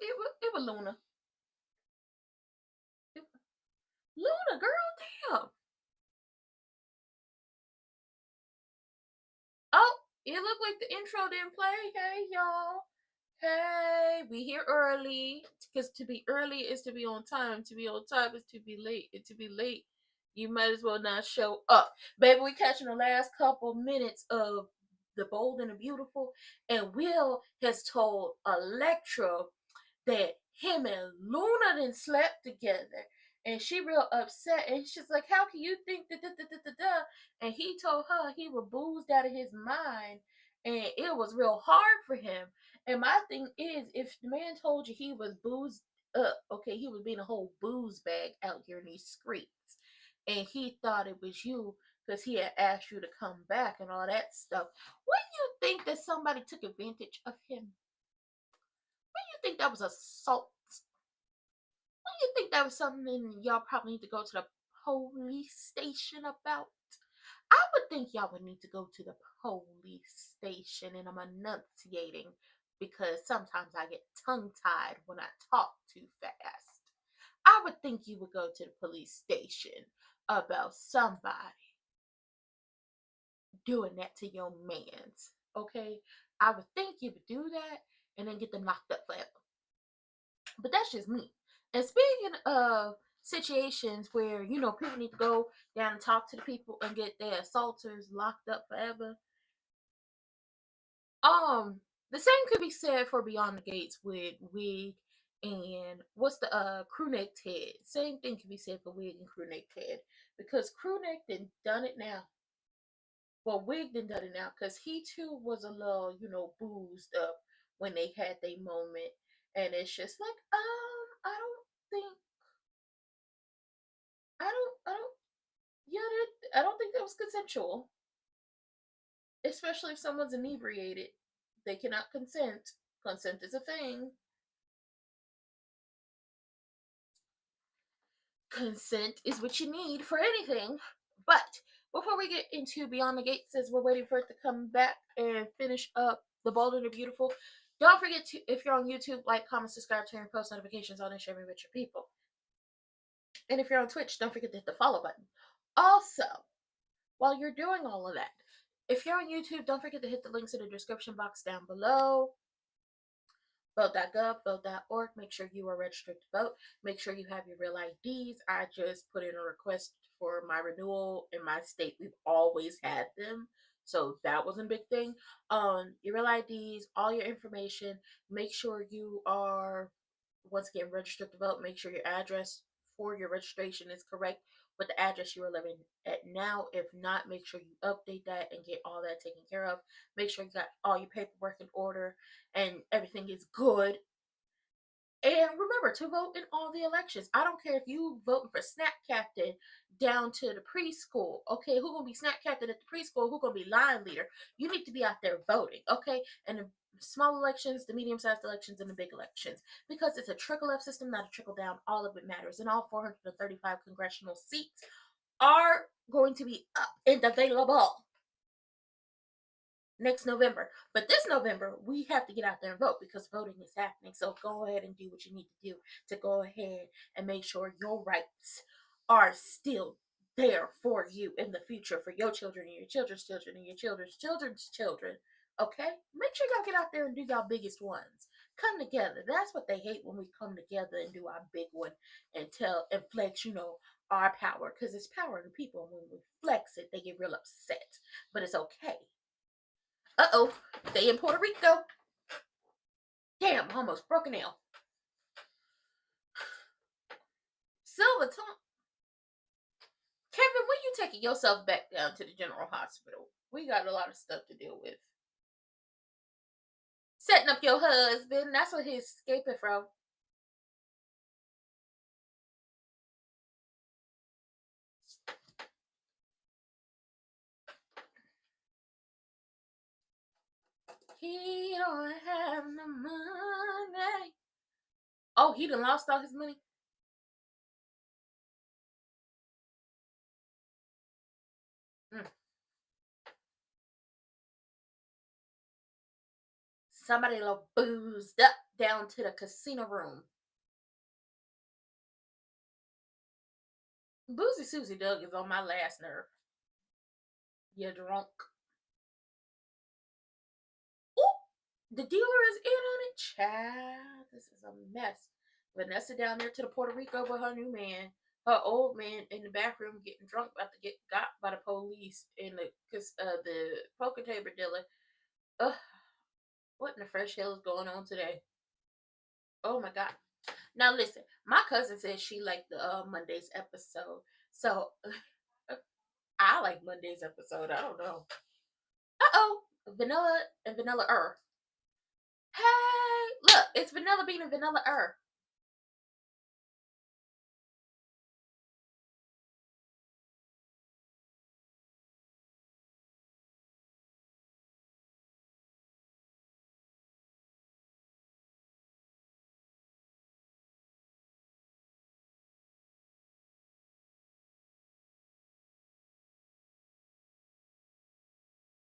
it was Luna. Luna, girl, damn. Oh, it looked like the intro didn't play. Hey, y'all. Hey, we here early. Because to be early is to be on time. To be on time is to be late. And to be late, you might as well not show up. Baby, we catching the last couple minutes of The Bold and the Beautiful. And Will has told Electra that him and Luna done slept together. And she real upset. And she's like, how can you think that da? And he told her he was boozed out of his mind. And it was real hard for him. And my thing is, if the man told you he was boozed up, okay, he was being a whole booze bag out here in these streets. And he thought it was you because he had asked you to come back and all that stuff. Wouldn't you think that somebody took advantage of him? You think that was assault? What do you think that was something y'all probably need to go to the police station about? I would think y'all would need to go to the police station, and I'm enunciating because sometimes I get tongue tied when I talk too fast. I would think you would go to the police station about somebody doing that to your mans. Okay? I would think you would do that and then get them locked up forever. But that's just me. And speaking of situations where, people need to go down and talk to the people and get their assaulters locked up forever, the same could be said for Beyond the Gates with Wig and what's the Crewneck Ted. Same thing can be said for Wig and Crewneck Ted. Because Crewneck done it now. Well, Wig done it now because he too was a little, boozed up when they had their moment. And it's just like, I don't think I don't yeah, I don't think that was consensual. Especially if someone's inebriated. They cannot consent. Consent is a thing. Consent is what you need for anything. But before we get into Beyond the Gates, as we're waiting for it to come back and finish up The Bold and the Beautiful, don't forget to, if you're on YouTube, like, comment, subscribe, turn post notifications on, and share me with your people. And if you're on Twitch, don't forget to hit the follow button. Also, while you're doing all of that, if you're on YouTube, don't forget to hit the links in the description box down below. Vote.gov, vote.org. Make sure you are registered to vote. Make sure you have your real IDs. I just put in a request for my renewal in my state. We've always had them. So that wasn't a big thing. Your real IDs, all your information. Make sure you are, once again, registered to vote. Make sure your address for your registration is correct with the address you are living at now. If not, make sure you update that and get all that taken care of. Make sure you got all your paperwork in order and everything is good. And remember to vote in all the elections. I don't care if you voting for Snap Captain down to the preschool. Okay, who gonna be Snap Captain at the preschool? Who gonna be line leader? You need to be out there voting. Okay, and the small elections, the medium-sized elections, and the big elections, because it's a trickle-up system, not a trickle-down. All of it matters, and all 435 congressional seats are going to be up and available next November. But this November, we have to get out there and vote because voting is happening. So go ahead and do what you need to do to go ahead and make sure your rights are still there for you in the future, for your children and your children's children and your children's children's children. Okay? Make sure y'all get out there and do y'all biggest ones. Come together. That's what they hate, when we come together and do our big one and tell and flex, our power. Because it's power in the people. And when we flex it, they get real upset. But it's okay. Uh-oh, they in Puerto Rico. Damn, almost broke a nail. Silver tongue. Kevin, when you taking yourself back down to the general hospital? We got a lot of stuff to deal with. Setting up your husband, that's what he's escaping from. He don't have no money. Oh, he done lost all his money? Somebody a little boozed up down to the casino room. Boozy Susie Doug is on my last nerve. You're drunk. Ooh, the dealer is in on it. Child, this is a mess. Vanessa down there to the Puerto Rico with her new man. Her old man in the back room getting drunk, about to get got by the police. And the poker table dealer. Ugh, what in the fresh hell is going on today? Oh my god. Now listen, my cousin said she liked the Monday's episode. So I like Monday's episode. I don't know. Uh-oh. Vanilla and Vanilla Earth. Hey, look, it's Vanilla Bean and Vanilla Earth.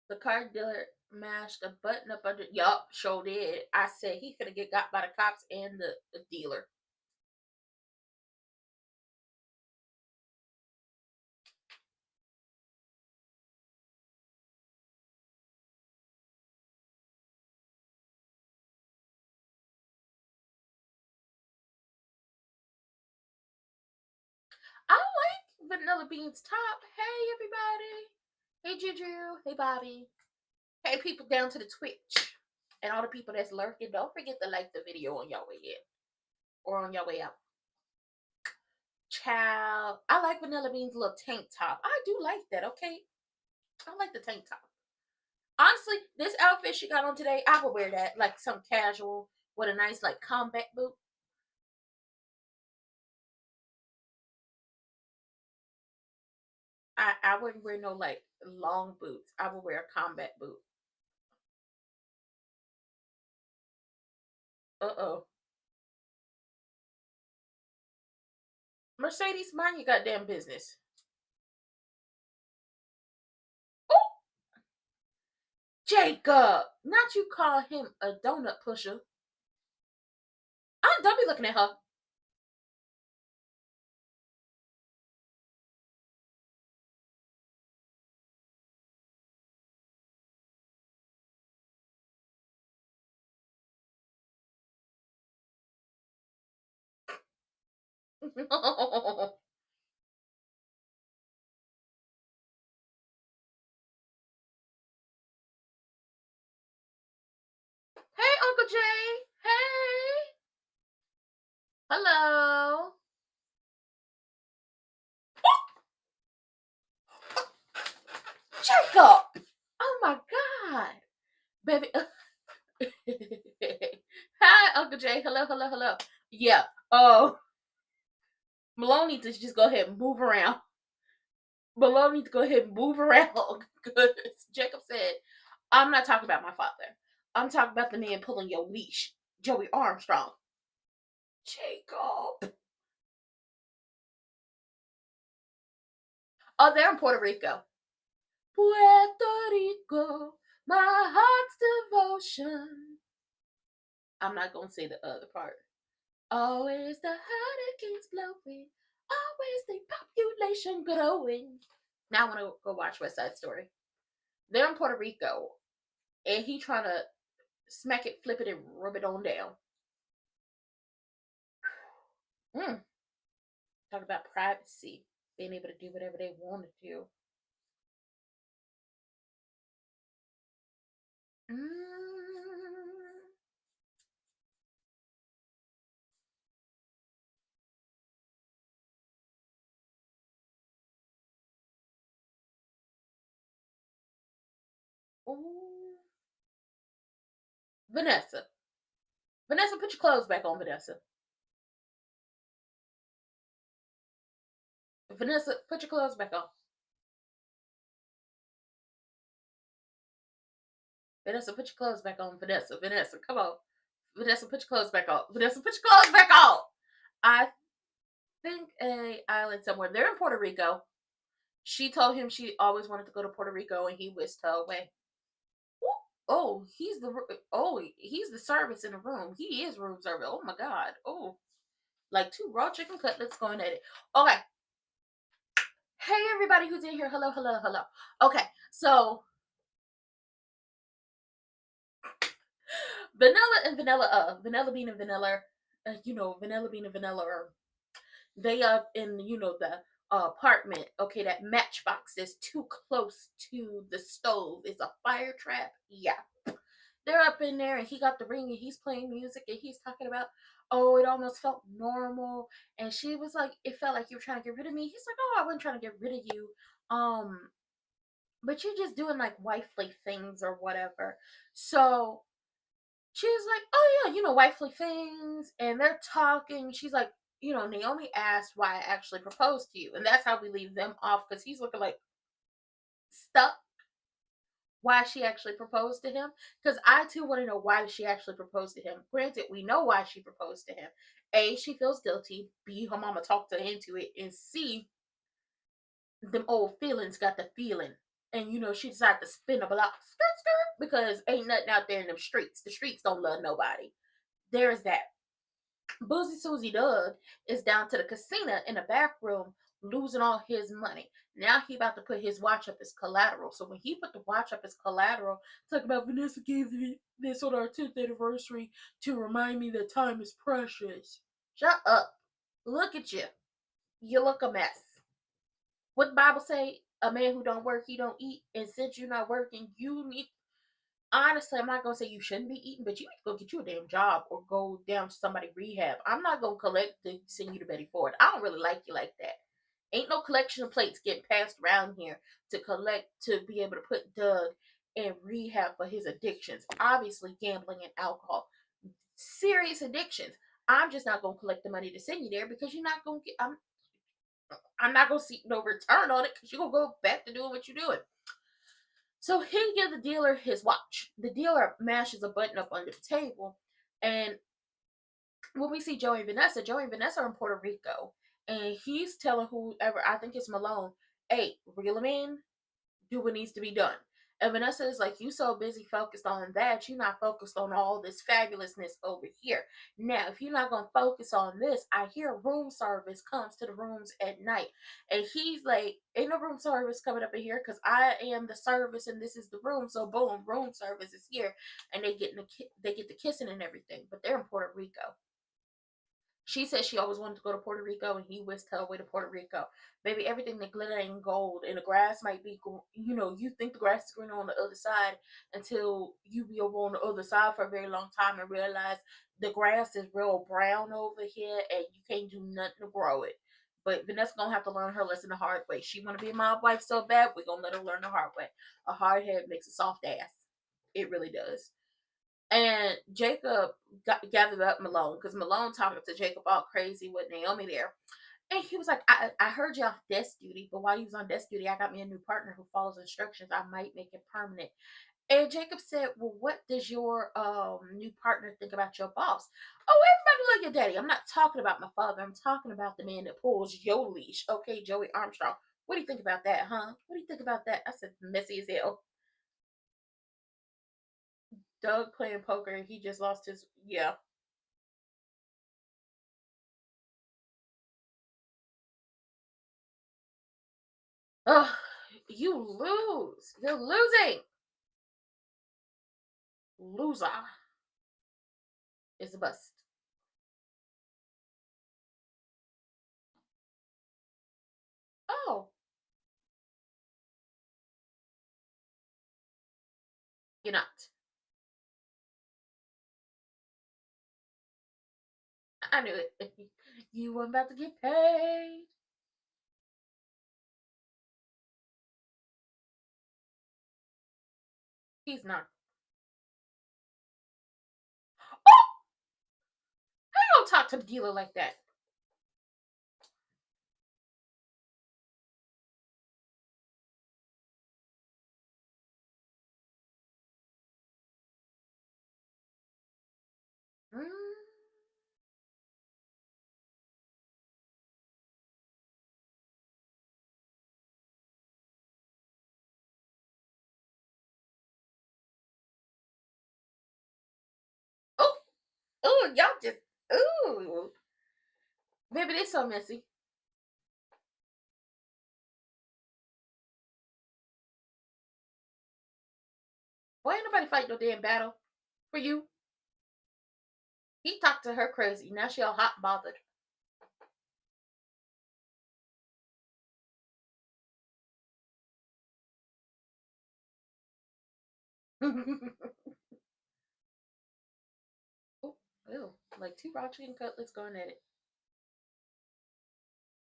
The car dealer mashed a button up under. Yup, sure did. I said he finna get got by the cops and the dealer. I like Vanilla Bean's top. Hey, everybody. Hey, Juju. Hey, Bobby. Hey, people down to the Twitch. And all the people that's lurking, don't forget to like the video on your way in. Or on your way out. Child. I like Vanilla Bean's little tank top. I do like that, okay? I like the tank top. Honestly, this outfit she got on today, I would wear that. Like some casual with a nice like combat boot. I wouldn't wear no like long boots. I would wear a combat boot. Uh-oh. Mercedes, mind your goddamn business. Oh, Jacob! Not you call him a donut pusher. Don't be looking at her. Hey, Uncle Jay. Hey. Hello. Jacob. Oh my God. Baby. Hi, Uncle Jay. Hello, hello, hello. Yeah. Oh, Malone needs to just go ahead and move around. Malone needs to go ahead and move around. Because Jacob said, I'm not talking about my father. I'm talking about the man pulling your leash, Joey Armstrong. Jacob. Oh, they're in Puerto Rico. Puerto Rico, my heart's devotion. I'm not going to say the other part. Always the hurricanes blowing, always the population growing. Now I want to go watch West Side Story. They're in Puerto Rico, and he trying to smack it, flip it, and rub it on down. Mm. Talk about privacy, being able to do whatever they want to do. Mm. Ooh. Vanessa. Vanessa, put your clothes back on, Vanessa. Vanessa, put your clothes back on. Vanessa, put your clothes back on. Vanessa, come on. Vanessa, put your clothes back on. Vanessa, put your clothes back on. I think a island somewhere. They're in Puerto Rico. She told him she always wanted to go to Puerto Rico, and he whisked her away. Oh, he's the service in the room. He is room service. Oh my god. Oh, like two raw chicken cutlets going at it. Okay. Hey everybody who's in here. Hello, hello, hello. Okay, so vanilla and vanilla bean and vanilla, vanilla bean and vanilla are they up in the apartment. Okay, that matchbox is too close to the stove. It's a fire trap. Yeah, they're up in there, and he got the ring, and he's playing music, and he's talking about, oh, it almost felt normal, and she was like, it felt like you were trying to get rid of me. He's like, oh, I wasn't trying to get rid of you. Um, but you're just doing like wifely things or whatever. So she's like, oh yeah, wifely things, and they're talking. She's like, Naomi asked why I actually proposed to you, and that's how we leave them off because he's looking like stuck. Why she actually proposed to him? Because I too want to know why did she actually propose to him. Granted, we know why she proposed to him. A, she feels guilty. B, her mama talked her into it, and C, them old feelings got the feeling. And she decided to spin a block, skirt, skirt, because ain't nothing out there in them streets. The streets don't love nobody. There's that. Boozy Susie Doug is down to the casino in the back room losing all his money. Now he about to put his watch up as collateral. So when he put the watch up as collateral, talk about Vanessa gave me this on our 10th anniversary to remind me that time is precious. Shut up. Look at you. You look a mess. What the Bible say? A man who don't work, he don't eat. And since you're not working, you need. Honestly, I'm not gonna say you shouldn't be eating, but you need to go get you a damn job or go down to somebody rehab. I'm not gonna collect to send you to Betty Ford. I don't really like you like that. Ain't no collection of plates getting passed around here to collect to be able to put Doug in rehab for his addictions. Obviously, gambling and alcohol, serious addictions. I'm just not gonna collect the money to send you there because you're not gonna get. I'm not gonna see no return on it because you're gonna go back to doing what you're doing. So he gives the dealer his watch. The dealer mashes a button up under the table, and when we see Joey and Vanessa are in Puerto Rico, and he's telling whoever, I think it's Malone, hey, reel him in, do what needs to be done. And Vanessa is like, you so busy focused on that, you're not focused on all this fabulousness over here. Now, if you're not gonna focus on this, I hear room service comes to the rooms at night, and he's like, ain't no room service coming up in here because I am the service and this is the room. So boom, room service is here, and they get the kissing and everything, but they're in Puerto Rico. She said she always wanted to go to Puerto Rico, and he whisked her away to Puerto Rico. Baby, everything that glitter ain't gold, and the grass might be, you think the grass is green on the other side until you be over on the other side for a very long time and realize the grass is real brown over here, and you can't do nothing to grow it. But Vanessa gonna have to learn her lesson the hard way. She wanna be a mom wife so bad, we're gonna let her learn the hard way. A hard head makes a soft ass. It really does. And Jacob gathered up Malone because Malone talking to Jacob all crazy with Naomi there. And he was like, I heard you off desk duty, but while you was on desk duty, I got me a new partner who follows instructions. I might make it permanent. And Jacob said, well, what does your new partner think about your boss? Oh, everybody look at daddy. I'm not talking about my father. I'm talking about the man that pulls your leash. Okay, Joey Armstrong. What do you think about that, huh? What do you think about that? I said, messy as hell. Doug playing poker. He just lost his, yeah. Ugh, you lose. You're losing. Loser is a bust. Oh, you're not. I knew it. You weren't about to get paid. He's not. Oh, I don't talk to the dealer like that. Mm. Ooh, y'all just ooh. Baby, they so messy. Why ain't nobody fight no damn battle for you? He talked to her crazy. Now she all hot and bothered. Oh, ew. Like two raw chicken cutlets going at it.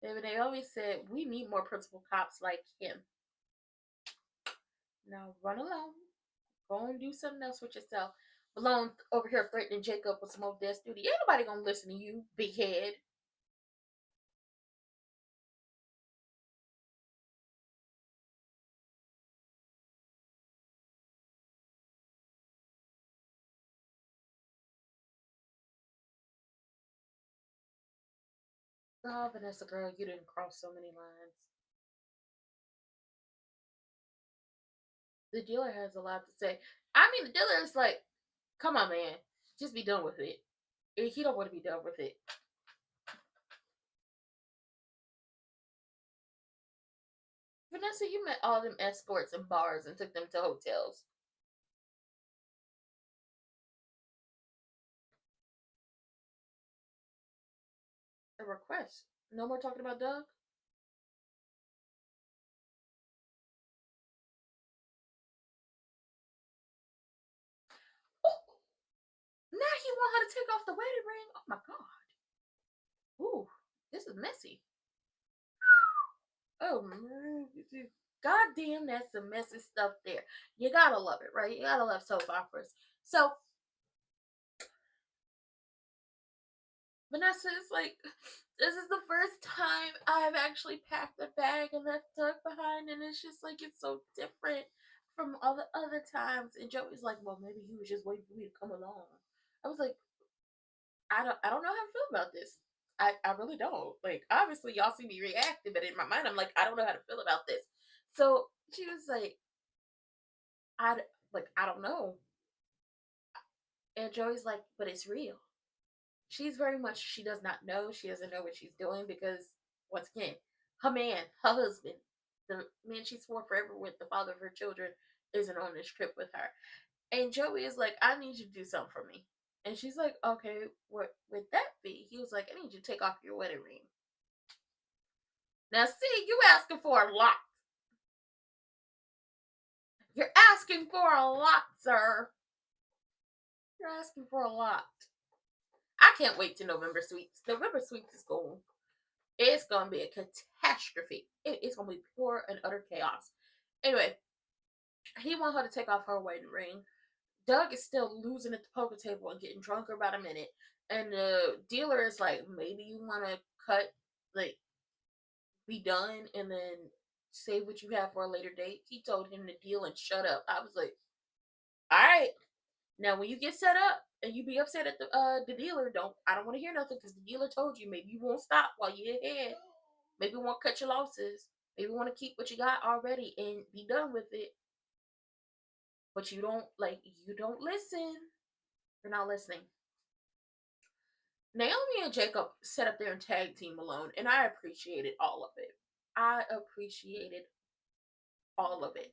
Baby, they always said we need more principal cops like him. Now run along. Go and do something else with yourself. Alone over here threatening Jacob with some old death duty. Ain't nobody gonna listen to you, big head. Oh, Vanessa, girl, you didn't cross so many lines. The dealer has a lot to say. I mean, the dealer is like, come on, man, just be done with it. He don't want to be done with it. Vanessa, you met all them escorts and bars and took them to hotels. A request. No more talking about Doug. Oh, now he want her to take off the wedding ring. Oh my god. Ooh, this is messy. Oh man, god damn, that's some messy stuff there. You gotta love it, right? You gotta love soap operas. So Vanessa is like, this is the first time I've actually packed a bag and left Doug behind, and it's just like it's so different from all the other times. And Joey's like, well, maybe he was just waiting for me to come along. I was like, I don't know how to feel about this. I really don't. Like, obviously, y'all see me reacting, but in my mind, I'm like, I don't know how to feel about this. So she was like, I I don't know. And Joey's like, but it's real. She's very much, she does not know. She doesn't know what she's doing because, once again, her man, her husband, the man she swore forever with, the father of her children, isn't on this trip with her. And Joey is like, I need you to do something for me. And she's like, okay, what would that be? He was like, I need you to take off your wedding ring. Now, see, you asking for a lot. You're asking for a lot, sir. You're asking for a lot. I can't wait to November Sweeps. November Sweeps is going. It's going to be a catastrophe. It's going to be pure and utter chaos. Anyway, he wants her to take off her wedding ring. Doug is still losing at the poker table and getting drunker about a minute. And the dealer is like, maybe you want to cut, like, be done and then save what you have for a later date. He told him to deal and shut up. I was like, all right. Now, when you get set up and you be upset at the dealer, I don't want to hear nothing because the dealer told you maybe you won't stop while you're ahead. Maybe you won't cut your losses. Maybe you want to keep what you got already and be done with it. But you don't listen. You're not listening. Naomi and Jacob set up their tag team alone, and I appreciated all of it. I appreciated all of it.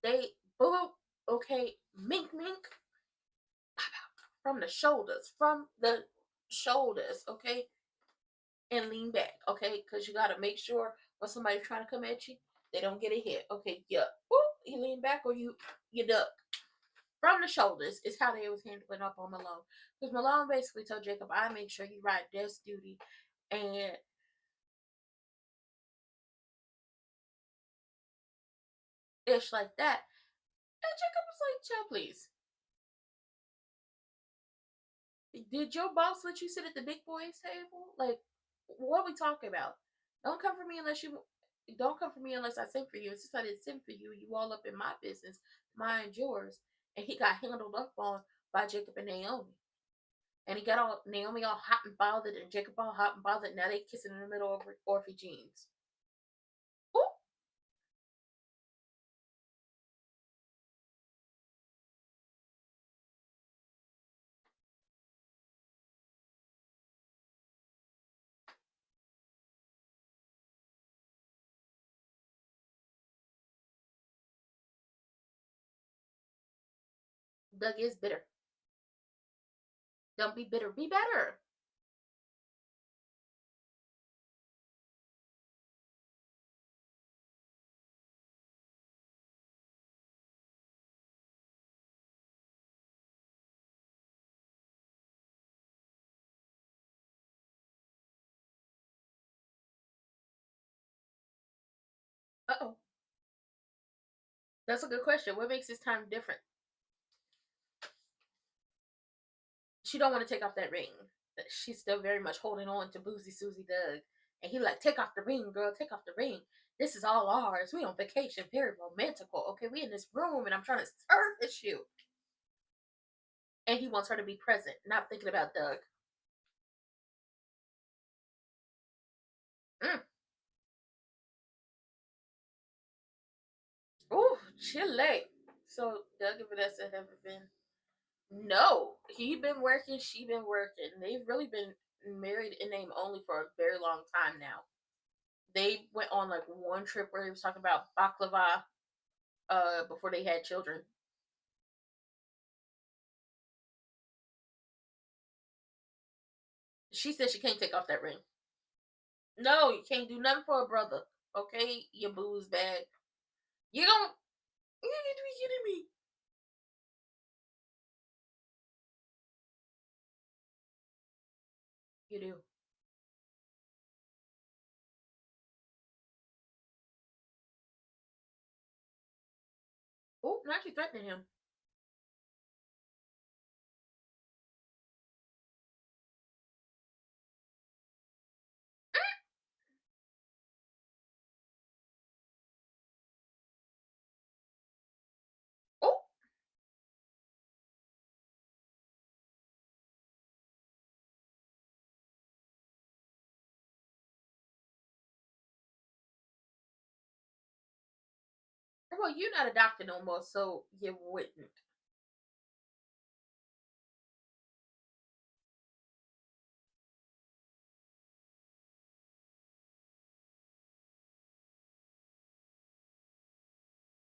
They boo, okay, mink mink from the shoulders, okay, and lean back, okay, because you gotta make sure when somebody's trying to come at you, they don't get a hit. Okay, yeah, you lean back or you duck. From the shoulders is how they was handling up on Malone. Because Malone basically told Jacob, I make sure you ride desk duty and ish like that. And Jacob was like, chill, please. Did your boss let you sit at the big boys table? Like, what are we talking about? Don't come for me unless you don't come for me unless I send for you. And since I didn't send for you, you all up in my business, mind yours. And he got handled up on by Jacob and Naomi. And he got all Naomi all hot and bothered and Jacob all hot and bothered. Now they kissing in the middle of Orphe jeans. Ooh. Doug is bitter. Don't be bitter. Be better. Uh-oh. That's a good question. What makes this time different? She don't want to take off that ring. She's still very much holding on to Boozy Susie Doug. And he like, take off the ring, girl. Take off the ring. This is all ours. We on vacation. Very romantical. Okay, we in this room and I'm trying to service you. And he wants her to be present, not thinking about Doug. Mm. Ooh, Chile. So Doug and Vanessa have been. No, he been working. She been working. They've really been married in name only for a very long time now. They went on like one trip where he was talking about baklava before they had children. She said she can't take off that ring. No, you can't do nothing for a brother. Okay, you booze bag. You don't. You need to be kidding me. You do. Oh, now she's threatening him. Oh, well, you're not a doctor no more, so you wouldn't.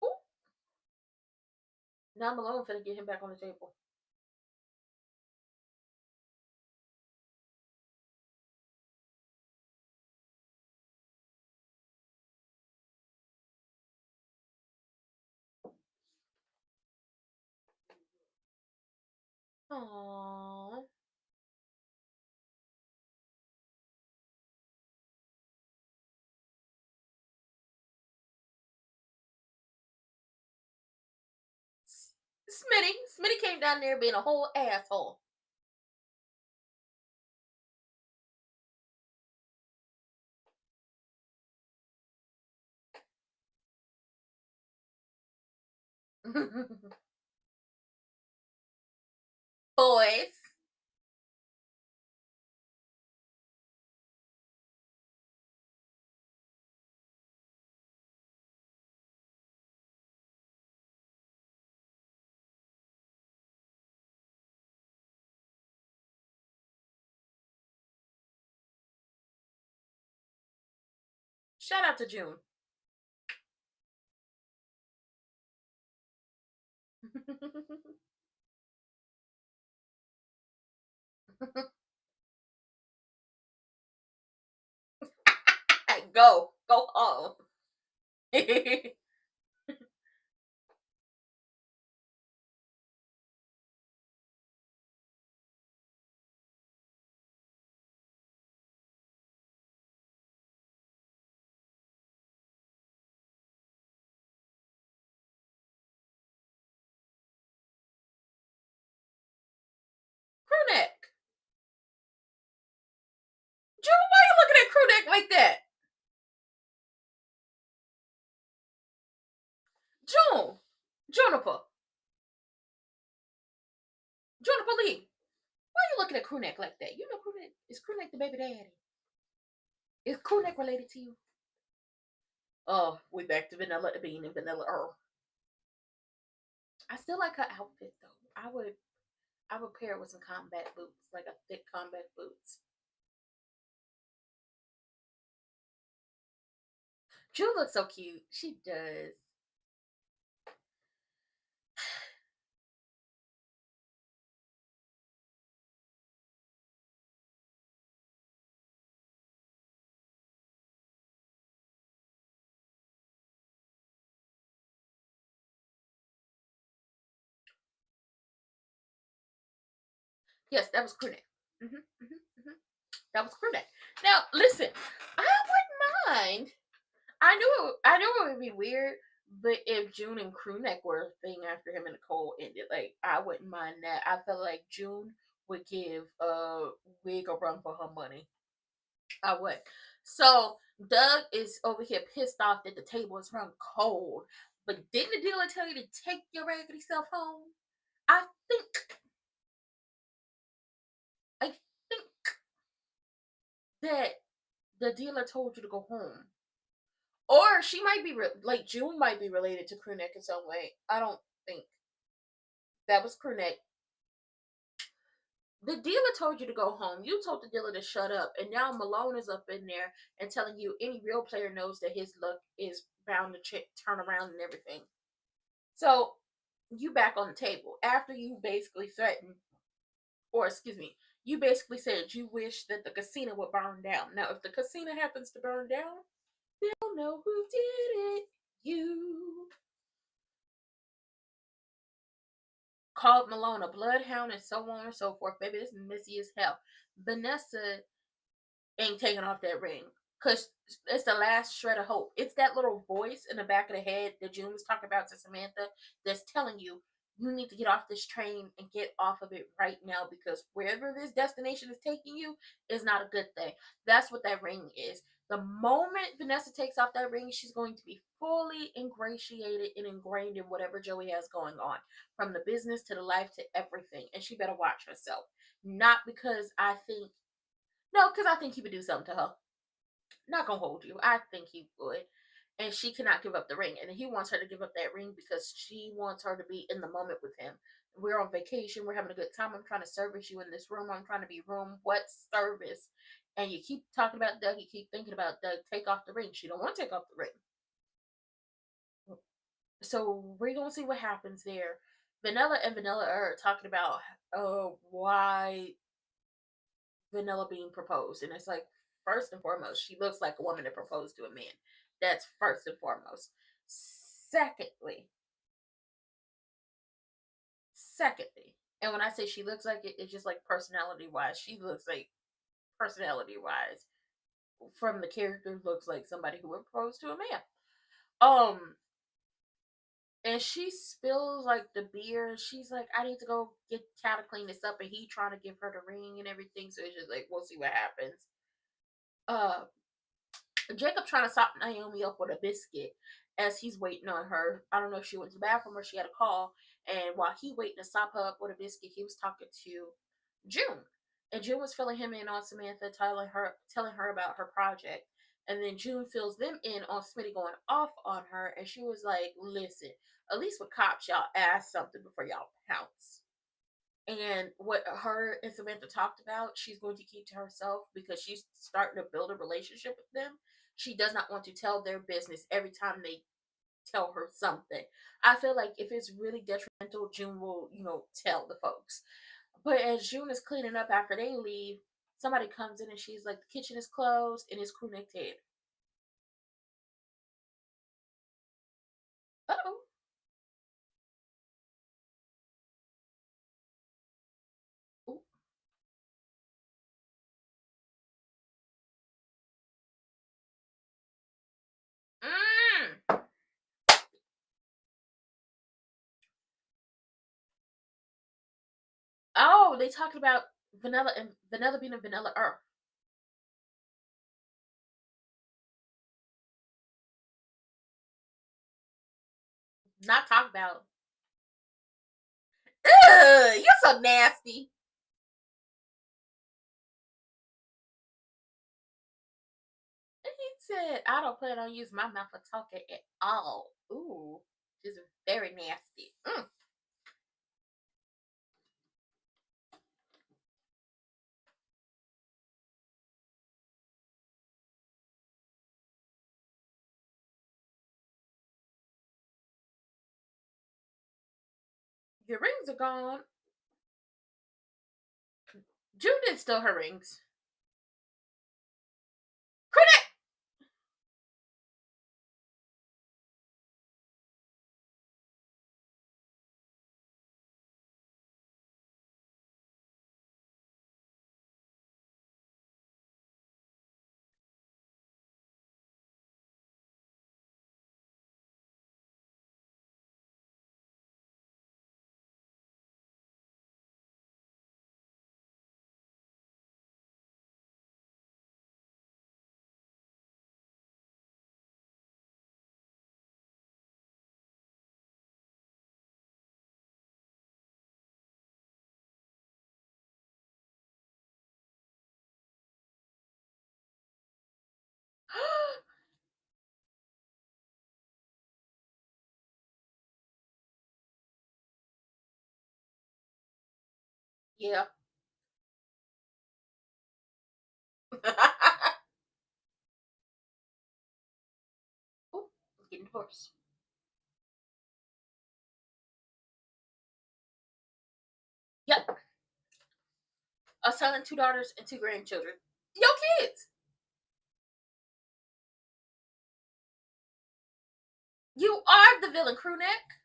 Oh, now Malone finna get him back on the table. Aww. Smitty came down there being a whole asshole. Boys. Shout out to June. Go home. Crewneck. June, why you looking at Crewneck like that? June. Juniper. Juniper Lee. Why you looking at Crewneck like that? You know Crewneck. Is Crewneck the baby daddy? Is Crewneck related to you? Oh, we back to Vanilla Bean and Vanilla Earl. I still like her outfit though. I would pair it with some combat boots, like a thick combat boots. June looks so cute. She does. Yes, that was crew neck. That was crew neck. Now, listen, I wouldn't mind. I knew it would be weird, but if June and crew neck were a thing after him and Nicole ended, like I wouldn't mind that. I felt like June would give Wig a run for her money. I would. So Doug is over here pissed off that the table is run cold. But didn't the dealer tell you to take your raggedy self home? I think I think that the dealer told you to go home. Or she might be like June might be related to Crewneck in some way. I don't think that was Crewneck. The dealer told you to go home. You told the dealer to shut up, and now Malone is up in there and telling you any real player knows that his luck is bound to turn around and everything. So you back on the table after you basically threatened, or excuse me, you basically said you wish that the casino would burn down. Now, if the casino happens to burn down, they'll know who did it. You called Malone a bloodhound and so on and so forth. Baby, this is messy as hell. Vanessa ain't taking off that ring because it's the last shred of hope. It's that little voice in the back of the head that June was talking about to Samantha that's telling you you need to get off this train and get off of it right now because wherever this destination is taking you is not a good thing. That's what that ring is. The moment Vanessa takes off that ring, she's going to be fully ingratiated and ingrained in whatever Joey has going on, from the business to the life to everything. And she better watch herself. Not because I think no, because I think he would do something to her. Not gonna hold you. I think he would. And she cannot give up the ring. And he wants her to give up that ring because she wants her to be in the moment with him. We're on vacation. We're having a good time. I'm trying to service you in this room. I'm trying to be room. What service? And you keep talking about Doug. You keep thinking about Doug. Take off the ring. She don't want to take off the ring. So we're gonna see what happens there. Vanilla and Vanilla are talking about why Vanilla being proposed. And it's like, first and foremost, she looks like a woman that proposed to a man. That's first and foremost. Secondly, and when I say she looks like it, it's just like personality wise. She looks like personality wise from the character looks like somebody who would propose to a man. And she spills like the beer. She's like, I need to go get Cal to clean this up, and he trying to give her the ring and everything. So it's just like we'll see what happens. Uh, Jacob trying to sop Naomi up with a biscuit as he's waiting on her. I don't know if she went to the bathroom or she had a call. And while he waiting to sop her up with a biscuit, he was talking to June. And June was filling him in on Samantha, telling her about her project. And then June fills them in on Smitty going off on her. And she was like, listen, at least with cops, y'all ask something before y'all pounce. And what her and Samantha talked about, she's going to keep to herself because she's starting to build a relationship with them. She does not want to tell their business every time they tell her something. I feel like if it's really detrimental, June will, tell the folks. But as June is cleaning up after they leave, somebody comes in and she's like, the kitchen is closed and it's crew neck Ted. Uh-oh. Ooh. Mm. Oh, they talked about vanilla and vanilla being a vanilla earth. Not talk about. Ugh, you're so nasty. And he said, I don't plan on using my mouth for talking at all. Ooh, just very nasty. Your rings are gone. June did steal her rings. Credit! Yeah. Ooh, getting divorced. Yep. A son and two daughters and two grandchildren. Yo, kids. You are the villain, crew neck.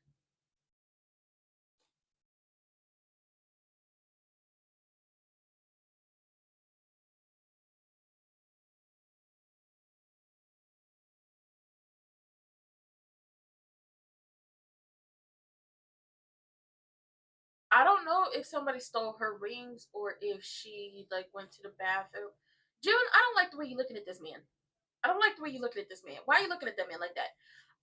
I don't know if somebody stole her rings or if she like went to the bathroom. June, I don't like the way you're looking at this man. I don't like the way you're looking at this man. Why are you looking at that man like that?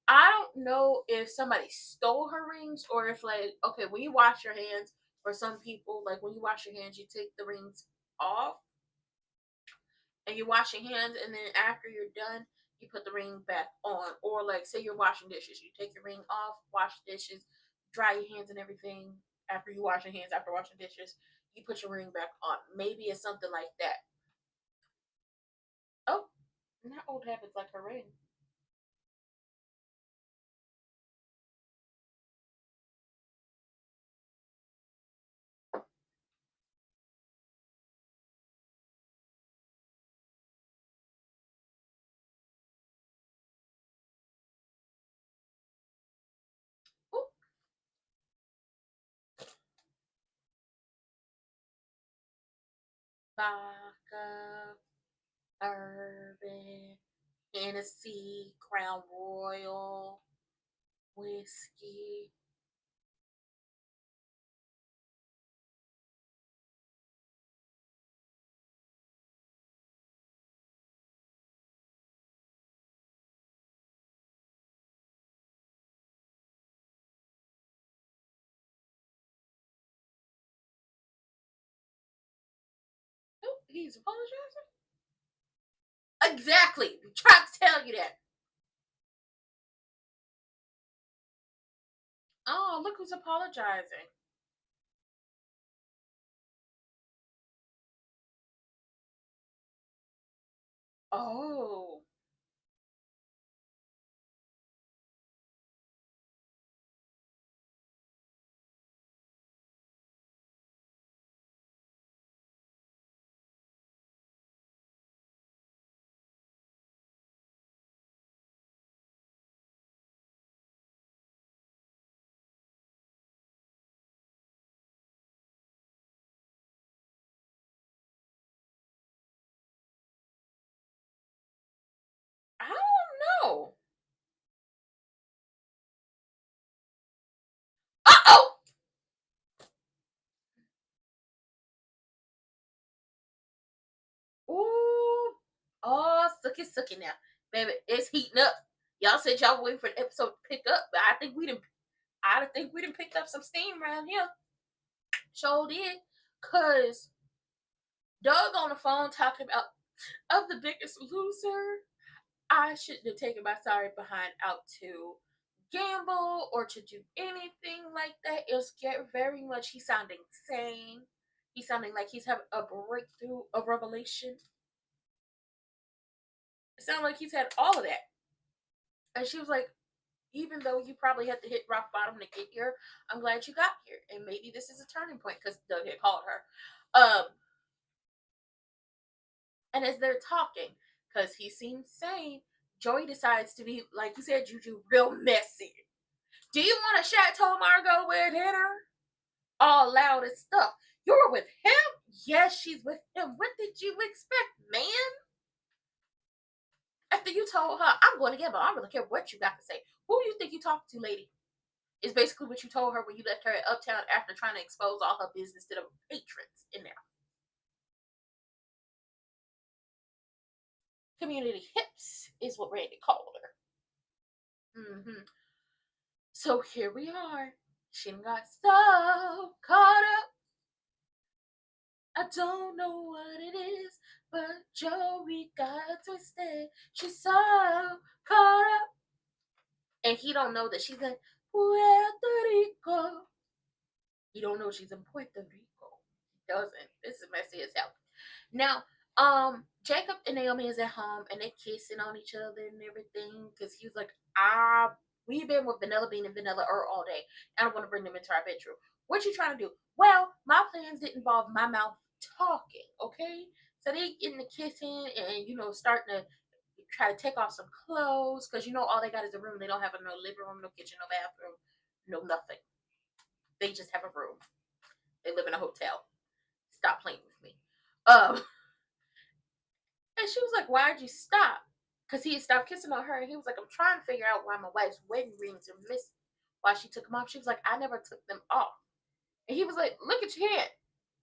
I don't know if somebody stole her rings or if like okay, when you wash your hands, for some people, like when you wash your hands, you take the rings off and you wash your hands, and then after you're done, you put the ring back on. Or like say you're washing dishes, you take your ring off, wash dishes, dry your hands and everything. After you wash your hands, after washing dishes, you put your ring back on. Maybe it's something like that. Oh, not old habits like her ring. Ooh, vodka, bourbon, Hennessy, Crown Royal, whiskey. Oh, he's apologizing. Exactly. We tried to tell you that. Oh, look who's apologizing. Oh, I don't know. Uh oh. Ooh. Oh, sucky now, baby. It's heating up. Y'all said y'all waiting for the episode to pick up, but I think we didn't. I think we didn't pick up some steam around here. Sure did, cause Doug on the phone talking about of the biggest loser. I shouldn't have taken my sorry behind out to gamble or to do anything like that. It was very much he's sounding sane. He's sounding like he's having a breakthrough, a revelation. It sounded like he's had all of that. And she was like, even though you probably had to hit rock bottom to get here, I'm glad you got here. And maybe this is a turning point because Doug had called her. And as they're talking, because he seems sane, Joey decides to be, like you said, Juju, real messy. Do you want to Chateau Margaux with dinner? All loud and stuff. You're with him? Yes, she's with him. What did you expect, man? After you told her, I'm going to get her, I don't really care what you got to say. Who do you think you talking to, lady? Is basically what you told her when you left her at Uptown after trying to expose all her business to the patrons in there. Community hips is what Randy called her. So here we are. She got so caught up. I don't know what it is, but Joey got twisted. She's so caught up. And he don't know that she's in Puerto Rico. He don't know she's in Puerto Rico. He doesn't. This is messy as hell. Now, Jacob and Naomi is at home and they kissing on each other and everything because he was like, we've been with Vanilla Bean and Vanilla Earl all day. I don't want to bring them into our bedroom. What you trying to do? Well, my plans didn't involve my mouth talking, okay? So they getting the kissing and starting to try to take off some clothes because all they got is a room. They don't have no living room, no kitchen, no bathroom, no nothing. They just have a room. They live in a hotel. Stop playing with me. And she was like, "Why'd you stop?" Because he had stopped kissing on her, and he was like, "I'm trying to figure out why my wife's wedding rings are missing. Why she took them off?" She was like, "I never took them off." And he was like, "Look at your hand.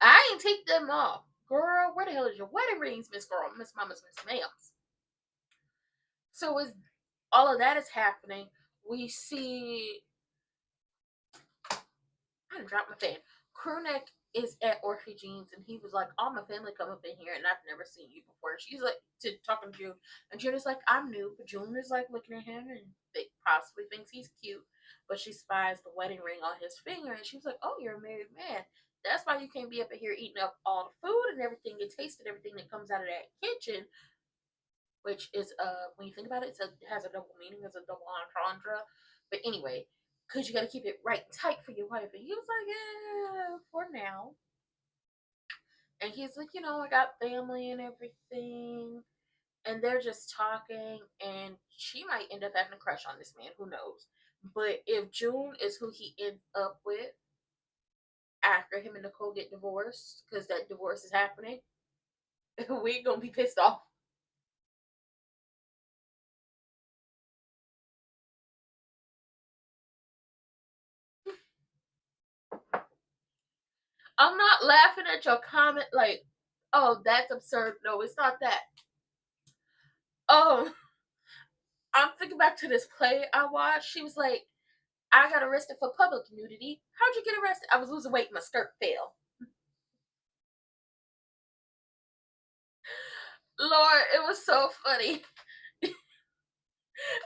I ain't take them off, girl. Where the hell is your wedding rings, Miss Girl, Miss Mama's, Miss Ma'am's?" So as all of that is happening, we see. I done dropped my fan. Crewneck is at Orphe Jean's and he was like, "All my family come up in here and I've never seen you before." And she's like talking to June. And June is like, "I'm new," but June is like looking at him and they possibly thinks he's cute. But she spies the wedding ring on his finger and she was like, "Oh, you're a married man. That's why you can't be up in here eating up all the food and everything and tasting everything that comes out of that kitchen." Which is when you think about it, it has a double meaning, it's a double entendre. But anyway, because you got to keep it right and tight for your wife. And he was like, "Yeah, for now." And he's like, "I got family and everything." And they're just talking, and she might end up having a crush on this man. Who knows? But if June is who he ends up with after him and Nicole get divorced, because that divorce is happening, we gonna be pissed off. I'm not laughing at your comment like, "Oh, that's absurd." No, it's not that. Oh, I'm thinking back to this play I watched. She was like, "I got arrested for public nudity." "How'd you get arrested?" "I was losing weight and my skirt fell." Lord, it was so funny. I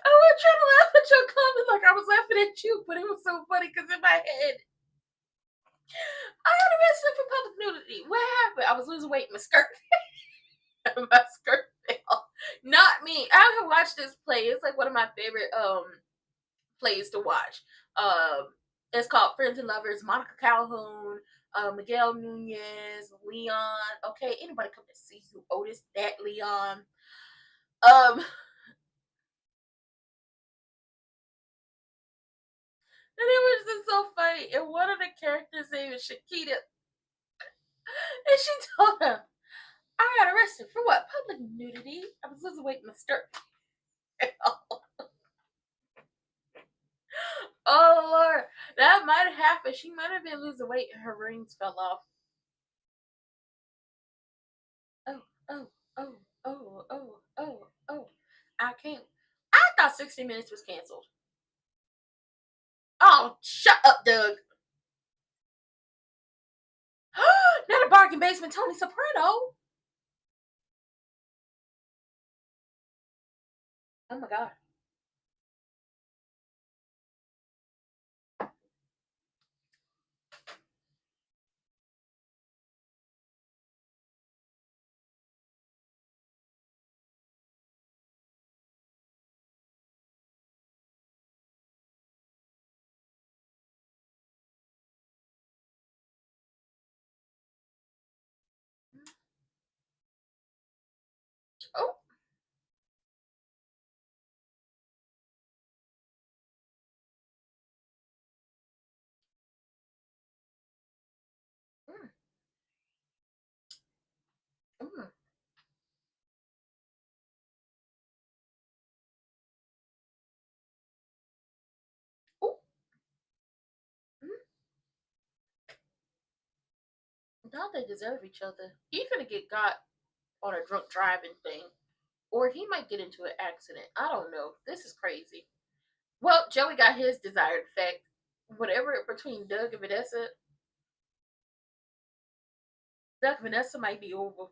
was trying to laugh at your comment like I was laughing at you, but it was so funny because in my head, "I got arrested for public nudity. What happened?" "I was losing weight and my skirt my skirt fell." Not me. I have watched this play. It's like one of my favorite plays to watch. It's called Friends and Lovers. Monica Calhoun, Miguel Nunez, Leon. Okay, anybody come to see you, Otis? That Leon. And it was just so funny. And one of the characters' name is Shakita, and she told him, "I got arrested for what? Public nudity. I was losing weight in my skirt." Oh Lord, that might have happened. She might have been losing weight and her rings fell off. Oh, oh, oh, oh, oh, oh, oh. I can't. I thought 60 Minutes was canceled. Oh, shut up, Doug. Not a bargain basement, Tony Soprano. Oh my God. Oh, mm, mm, oh, mm. Now they deserve each other. He's gonna get got on a drunk driving thing, or he might get into an accident. I don't know. This is crazy. Well, Joey got his desired effect. Whatever between Doug and Vanessa, Doug and Vanessa might be over.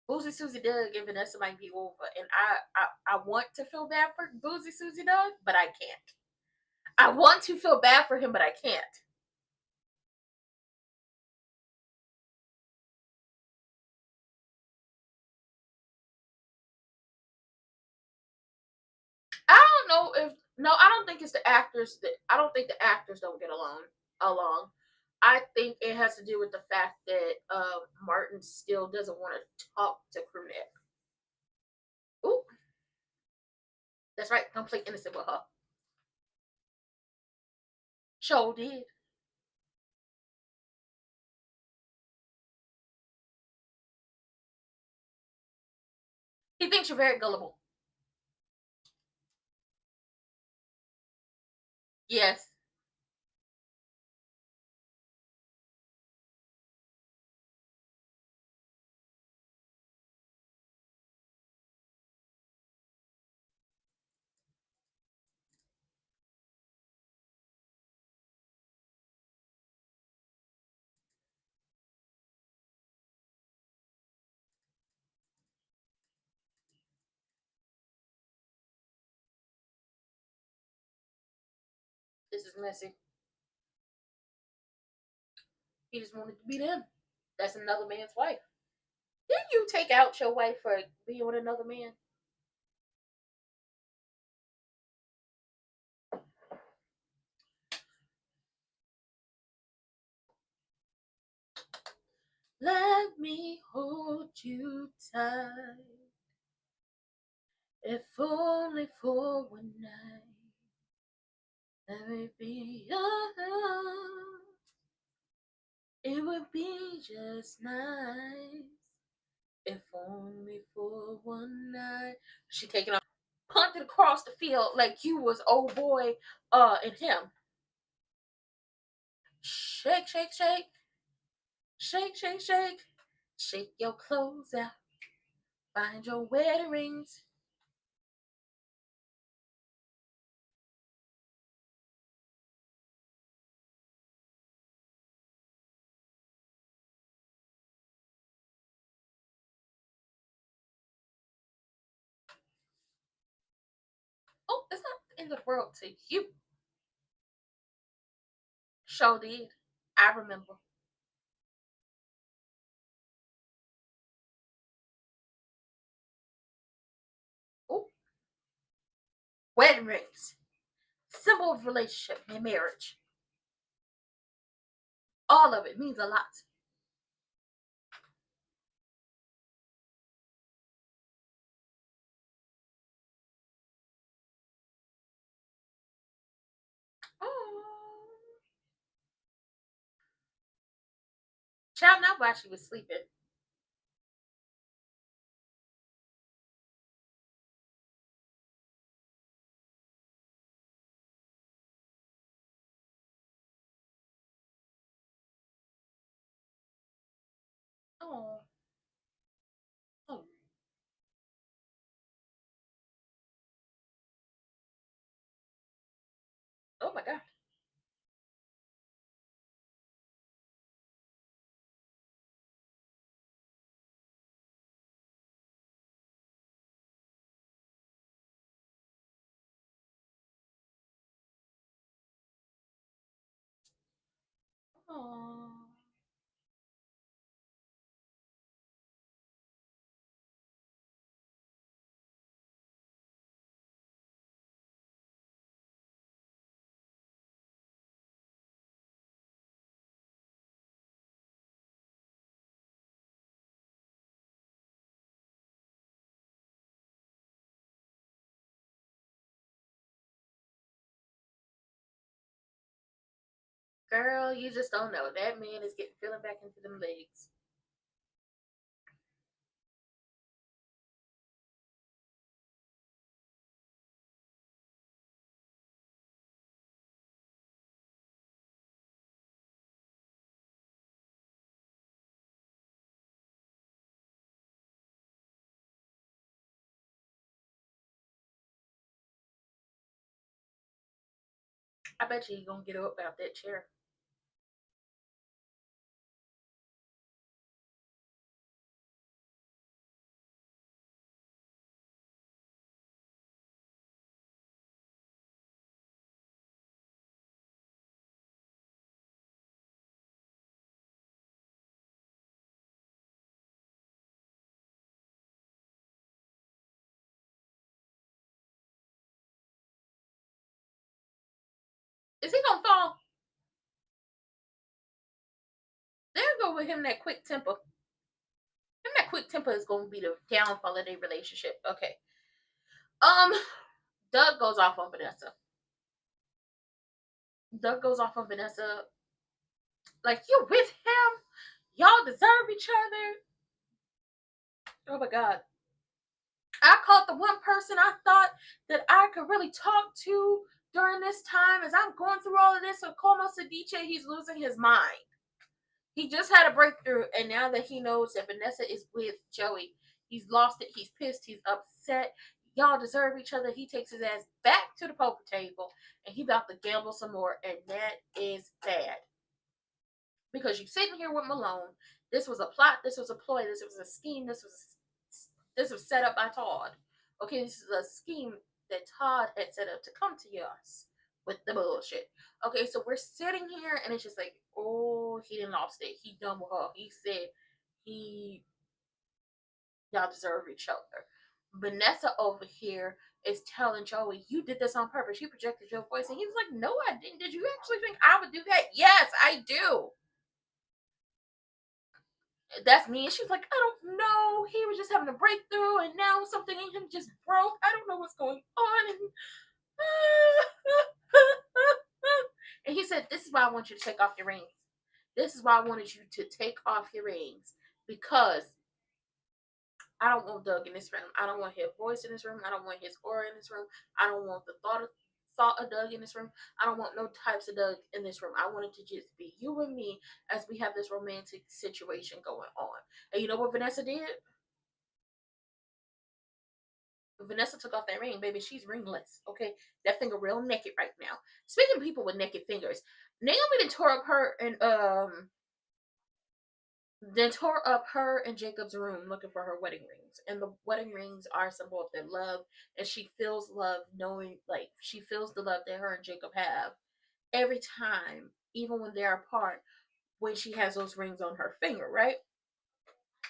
Boozy Susie Doug and Vanessa might be over, and I want to feel bad for Boozy Susie Doug, but I can't. I want to feel bad for him, but I can't. know if no, I don't think it's the actors that I don't think the actors don't get along. I think it has to do with the fact that Martin still doesn't want to talk to Crewneck. Ooh, that's right. Don't play innocent with her. Sure did. He thinks you're very gullible. Yes. This is messy. He just wanted to be them. That's another man's wife. Didn't you take out your wife for being with another man? Let me hold you tight, if only for one night. Let me be yours. It would be just nice, if only for one night. She taking off, punted across the field like you was old boy, and him. Shake, shake, shake, shake, shake, shake, shake your clothes out. Find your wedding rings. Oh, it's not the end of the world to you. Sure did. I remember. Oh, wedding rings. Symbol of relationship and marriage. All of it means a lot. Oh. Child, not while she was sleeping. Oh. Oh. Oh my God. Oh. Girl, you just don't know. That man is getting feeling back into them legs. I bet you he gonna get up out that chair. Is he gonna fall? There go with him that quick temper. Him that quick temper is gonna be the downfall of their relationship. Okay. Um, Doug goes off on Vanessa. Doug goes off on Vanessa. Like, you with him? Y'all deserve each other. Oh my god. I called the one person I thought that I could really talk to during this time as I'm going through all of this. So Como Sadiche, he's losing his mind. He just had a breakthrough, and now that he knows that Vanessa is with Joey, he's lost it. He's pissed. He's upset. Y'all deserve each other. He takes his ass back to the poker table, and he about to gamble some more, and that is bad. Because you're sitting here with Malone. This was a plot. This was a ploy. This was a scheme. This was set up by Todd. Okay, this is a scheme that Todd had set up to come to us with the bullshit. Okay, so we're sitting here and it's just like, oh, he didn't lost it. He done with her. He said he y'all deserve each other. Vanessa over here is telling Joey, you did this on purpose. You projected your voice. And he was like, no, I didn't. Did you actually think I would do that? Yes, I do. That's me. And she's like, I don't know. He was just having a breakthrough, and now something in him just broke. I don't know what's going on. And he said, this is why I want you to take off your rings. This is why I wanted you to take off your rings. Because I don't want Doug in this room. I don't want his voice in this room. I don't want his aura in this room. I don't want the thought of Doug in this room. I don't want no types of Doug in this room. I want it to just be you and me as we have this romantic situation going on. And you know what Vanessa did? Vanessa took off that ring, baby. She's ringless. Okay, that finger real naked right now. Speaking of people with naked fingers, Naomi then tore up her and Jacob's room looking for her wedding rings. And the wedding rings are a symbol of their love. And she feels love knowing, like, she feels the love that her and Jacob have every time, even when they're apart, when she has those rings on her finger, right?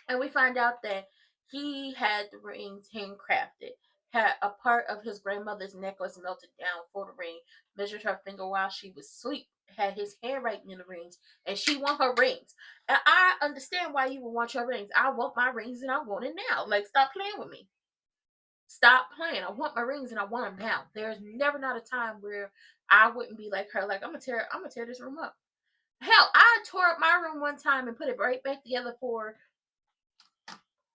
And we find out that he had the rings handcrafted, had a part of his grandmother's necklace melted down for the ring, measured her finger while she was asleep, had his handwriting in the rings, and she want her rings. And I understand why you would want your rings. I want my rings and I want it now. Like, stop playing with me. Stop playing. I want my rings and I want them now. There's never not a time where I wouldn't be like her, like, I'm gonna tear this room up. Hell, I tore up my room one time and put it right back together for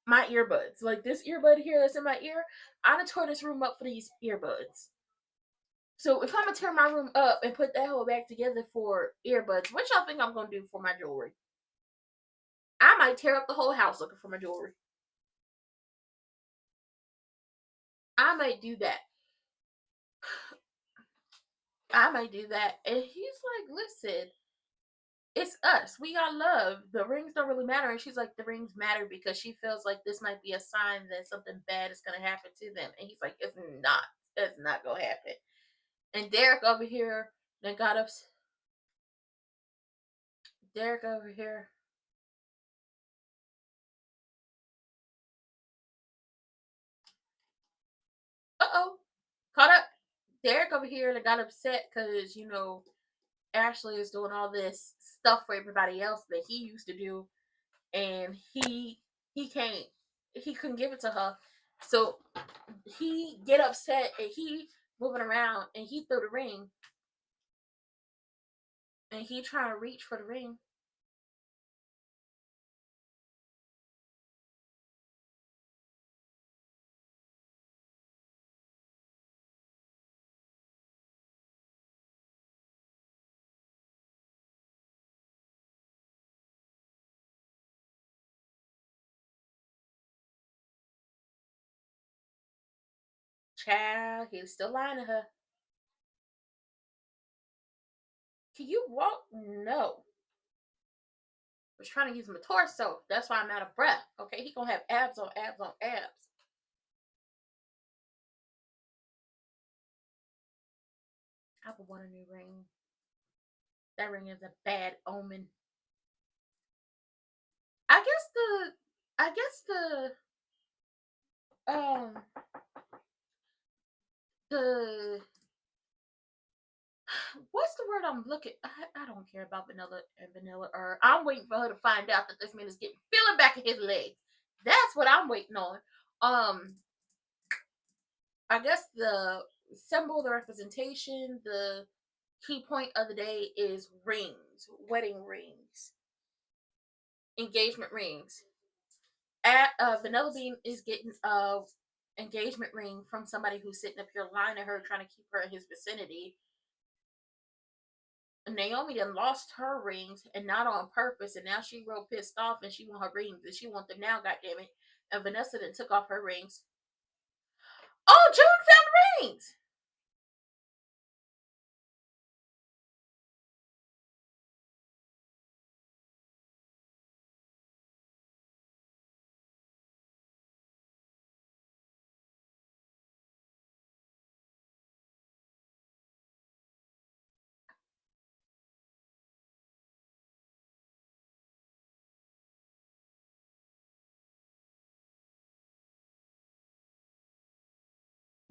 my earbuds. Like this earbud here that's in my ear, I done tore this room up for these earbuds. So if I'm gonna tear my room up and put that whole back together for earbuds, what y'all think I'm gonna do for my jewelry? I might tear up the whole house looking for my jewelry. I might do that. I might do that. And he's like, listen, it's us. We got love. The rings don't really matter. And she's like, the rings matter because she feels like this might be a sign that something bad is gonna happen to them. And he's like, it's not. It's not gonna happen. And Derek over here then got up. Derek over here. Uh-oh. Caught up. Derek over here that got upset because, Ashley is doing all this stuff for everybody else that he used to do. And he can't he couldn't give it to her. So he get upset and he moving around and he threw the ring. And he trying to reach for the ring. Child, he was still lying to her. Can you walk? No. Was trying to use my torso. That's why I'm out of breath. Okay, he gonna have abs on abs on abs. I would want a new ring. That ring is a bad omen. I guess um the what's the word I'm looking? I don't care about Vanilla and Vanilla. Or I'm waiting for her to find out that this man is getting feeling back in his legs. That's what I'm waiting on. I guess the symbol, the representation, the key point of the day is rings, wedding rings, engagement rings. At Vanilla Bean is getting a engagement ring from somebody who's sitting up here lying to her, trying to keep her in his vicinity. Naomi then lost her rings, and not on purpose, and now she real pissed off, and she want her rings, and she want them now, goddammit. And Vanessa then took off her rings. Oh, June found the rings!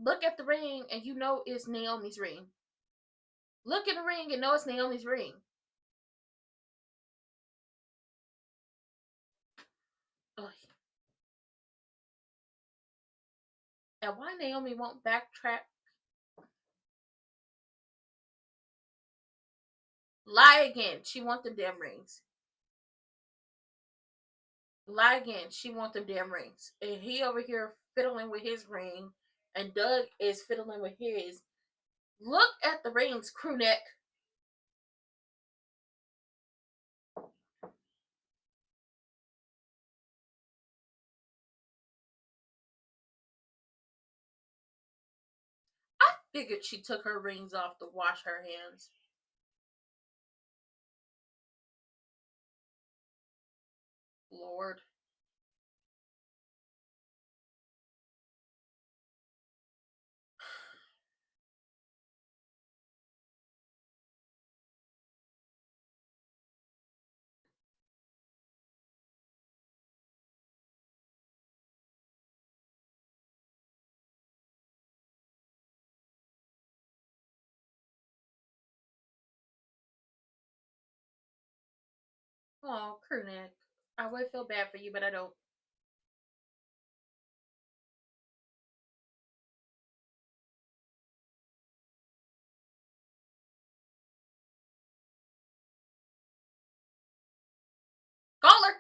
Look at the ring, and you know it's Naomi's ring. Look at the ring and know it's Naomi's ring. Ugh. And why Naomi won't backtrack? Lie again. She want them damn rings. Lie again. She want them damn rings. And he over here fiddling with his ring, and Doug is fiddling with his. Look at the rings, crew neck. I figured she took her rings off to wash her hands. Lord. Oh, crew neck. I would feel bad for you, but I don't. Call her.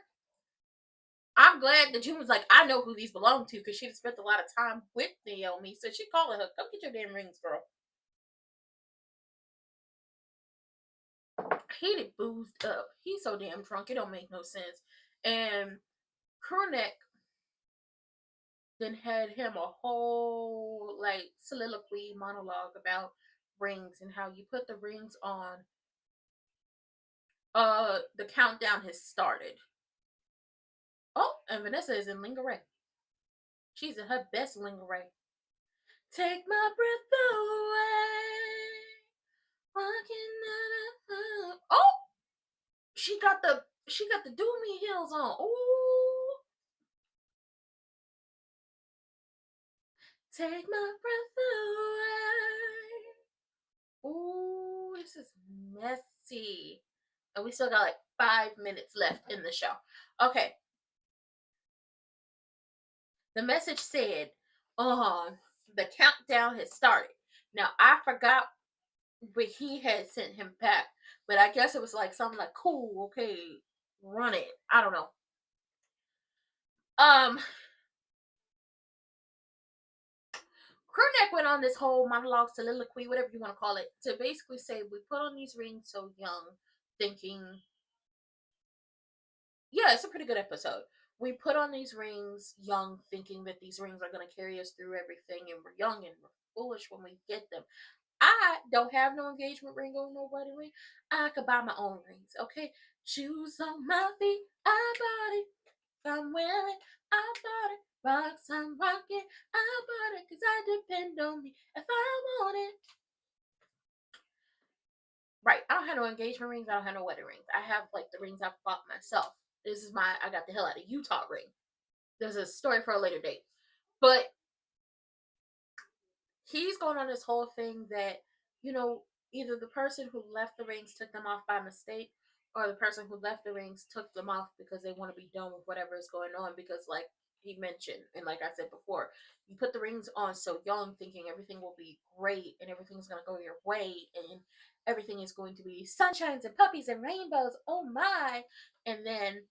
I'm glad that June was like, I know who these belong to, because she'd spent a lot of time with Naomi. So she calling her, go get your damn rings, girl. He did boozed up. He's so damn drunk, it don't make no sense. And Crewneck then had him a whole like soliloquy monologue about rings and how you put the rings on. The countdown has started. Oh, and Vanessa is in lingerie. She's in her best lingerie. Take my breath away. Oh, she got the doomy heels on. Ooh. Take my breath away. Ooh, this is messy. And we still got like 5 minutes left in the show. Okay. The message said, the countdown has started. Now I forgot what he had sent him back, but I guess it was like something like, cool, okay, run it. I don't know. Um Crewneck went on this whole monologue, soliloquy, whatever you want to call it, to basically say we put on these rings so young, thinking, yeah, it's a pretty good episode. We put on these rings young, thinking that these rings are going to carry us through everything, and we're young and we're foolish when we get them. I don't have no engagement ring or no wedding ring. I could buy my own rings, okay? Shoes on my feet, I bought it. I'm wearing, I bought it. Rocks, I'm rocking, I bought it. Cause I depend on me if I want it. Right, I don't have no engagement rings. I don't have no wedding rings. I have like the rings I bought myself. This is I got the hell out of Utah ring. There's a story for a later date. But he's going on this whole thing that, you know, either the person who left the rings took them off by mistake, or the person who left the rings took them off because they want to be done with whatever is going on. Because, like he mentioned, and like I said before, you put the rings on so young, thinking everything will be great and everything's going to go your way and everything is going to be sunshines and puppies and rainbows. Oh my! And then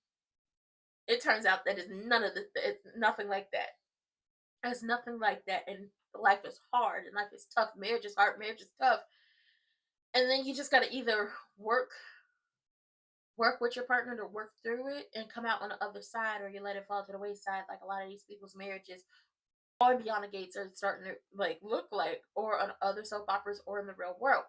it turns out that it's nothing like that. It's nothing like that, and life is hard and life is tough. Marriage is hard. Marriage is tough, and then you just got to either work with your partner to work through it and come out on the other side, or you let it fall to the wayside, like a lot of these people's marriages on Beyond the Gates are starting to like look like, or on other soap operas, or in the real world.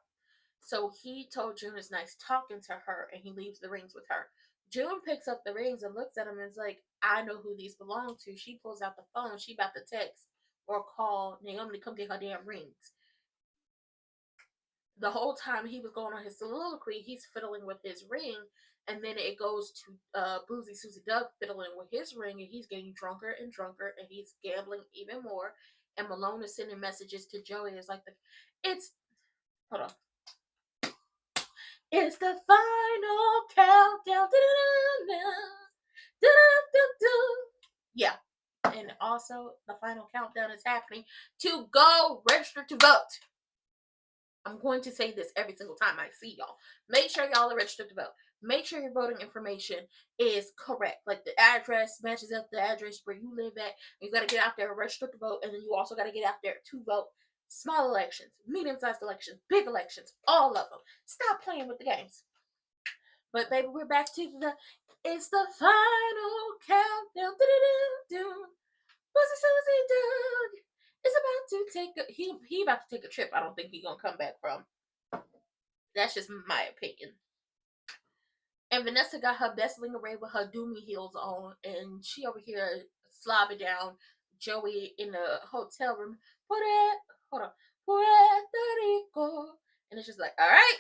So he told June it's nice talking to her, and he leaves the rings with her. June picks up the rings and looks at them and is like, I know who these belong to. She pulls out the phone. She about to text or call Naomi to come get her damn rings. The whole time he was going on his soliloquy, he's fiddling with his ring, and then it goes to Boozy Susie Doug fiddling with his ring, and he's getting drunker and drunker, and he's gambling even more. And Malone is sending messages to Joey. It's like it's hold on. It's the final countdown. Yeah. And also, the final countdown is happening to go register to vote. I'm going to say this every single time I see y'all. Make sure y'all are registered to vote. Make sure your voting information is correct. Like the address matches up the address where you live at. You got to get out there and register to vote. And then you also got to get out there to vote. Small elections, medium-sized elections, big elections, all of them. Stop playing with the games. But baby, we're back to it's the final countdown. Pussy Susie Doug is about to take he about to take a trip. I don't think he's gonna come back from. That's just my opinion. And Vanessa got her best ling array with her doomy heels on, and she over here slobbing down Joey in the hotel room. Hold on, Puerto Rico, and it's just like, all right.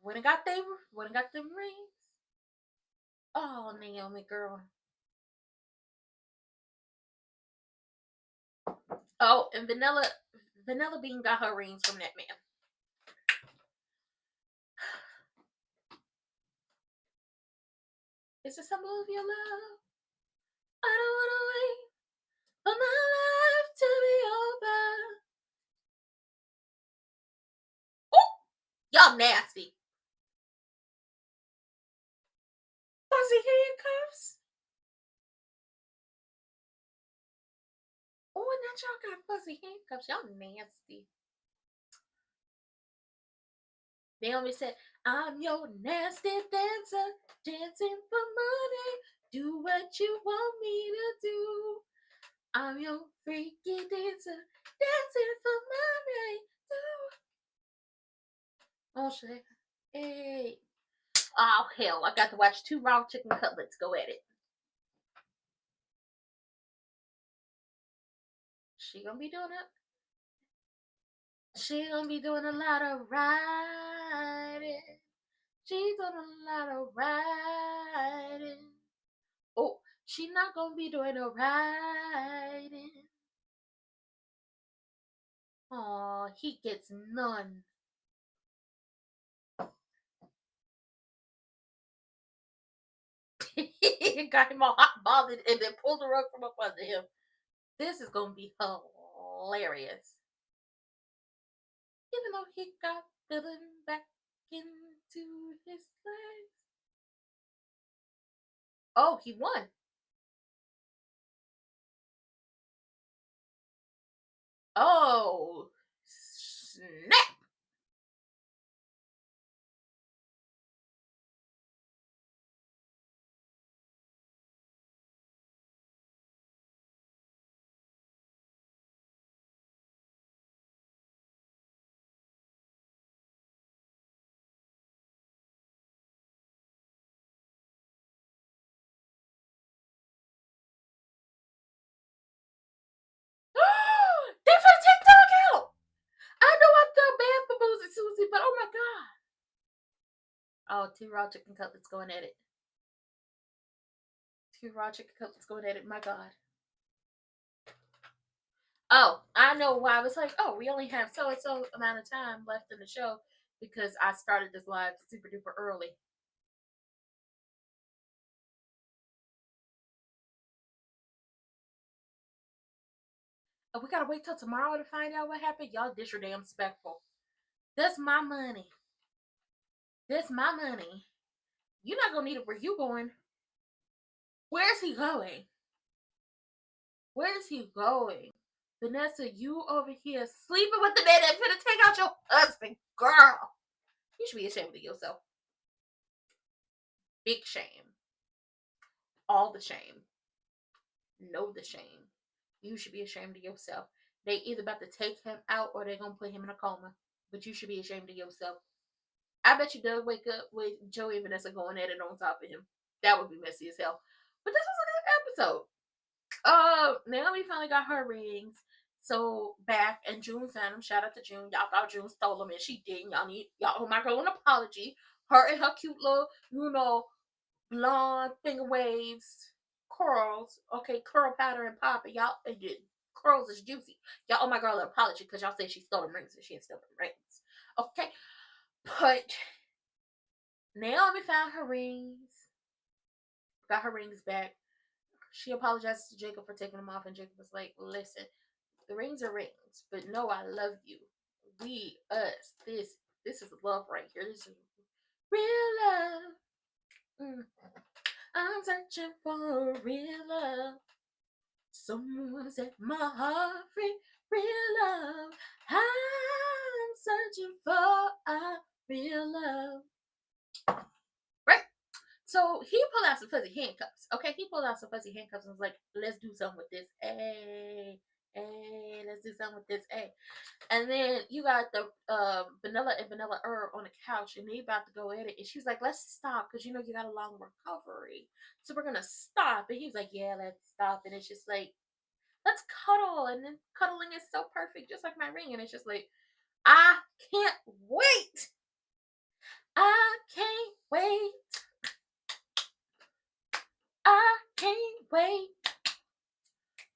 When I got them rings. Oh, Naomi girl. Oh, and Vanilla Bean got her rings from that man. It's a symbol of your love. I don't wanna wait for my life to be over. Oh, y'all nasty. Fuzzy handcuffs. Oh, and now y'all got fuzzy handcuffs. Y'all nasty. Naomi said, I'm your nasty dancer, dancing for money. Do what you want me to do. I'm your freaky dancer, dancing for money. Oh shit. Hey. Oh hell, I got to watch 2 raw chicken cutlets go at it. She gonna be doing it. She gonna be doing a lot of riding. She's doing a lot of riding. Oh, she not gonna be doing no riding. Oh, he gets none. Got him all hot bothered and then pulled the rug from up under him. This is gonna be hilarious. Even though he got Dylan back into his legs. Oh, he won. Oh, snap. They finna take Doug out. I know I felt bad for Boozy Susie, but oh my god. Oh, 2 raw chicken cutlets going at it. 2 raw chicken cutlets going at it. My god. Oh, I know why. I was like, oh, we only have so and so amount of time left in the show because I started this live super duper early. Oh, we gotta wait till tomorrow to find out what happened. Y'all disrespectful. That's my money. That's my money. You're not gonna need it where you going. Where's he going? Where's he going? Vanessa, you over here sleeping with the man that's gonna take out your husband, girl. You should be ashamed of yourself. Big shame. All the shame. Know the shame. You should be ashamed of yourself. They either about to take him out or they're gonna put him in a coma. But you should be ashamed of yourself. I bet you Doug wake up with Joey and Vanessa going at it on top of him. That would be messy as hell. But this was a good episode. Naomi finally got her rings. So back and June found them. Shout out to June. Y'all thought June stole them and she didn't. Y'all owe my girl an apology. Her and her cute little, blonde finger waves, curls. Okay, curl powder and pop. And y'all, curls is juicy. Y'all owe my girl an apology because y'all said she stole them rings and she ain't stole them rings. Okay, but Naomi found her rings. Got her rings back. She apologized to Jacob for taking them off, and Jacob was like, listen, the rings are rings, but no, I love you. We, us, this is love right here. This is real love. I'm searching for real love. Someone set my heart free. Real love. I'm searching for a real love. Right? So he pulled out some fuzzy handcuffs. Okay, he pulled out some fuzzy handcuffs and was like, let's do something with this. Hey, let's do something with this. Hey. And then you got the Vanilla and Vanilla on the couch and they about to go at it. And she was like, let's stop because you got a long recovery. So we're gonna stop. And he was like, yeah, let's stop. And it's just like, let's cuddle. And then cuddling is so perfect, just like my ring. And it's just like, I can't wait. I can't wait. I can't wait.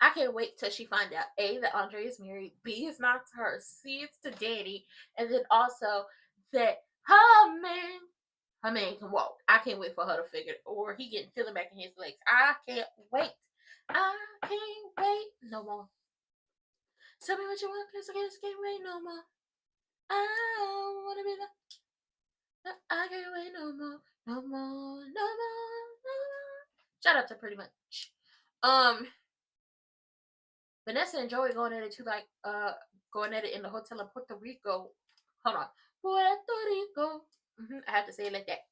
I can't wait till she find out A, that Andre is married, B, it's not to her, C, it's to Daddy, and then also that her man can walk. I can't wait for her to figure it, or he getting feeling back in his legs. I can't wait. I can't wait no more. Tell me what you want, cause I just can't wait no more. I wanna be the I can't wait no more, no more, no more, no more. Shout out to Pretty Much. Vanessa and Joey going at it too, like going at it in the hotel in Puerto Rico. Hold on, Puerto Rico. I had to say it like that.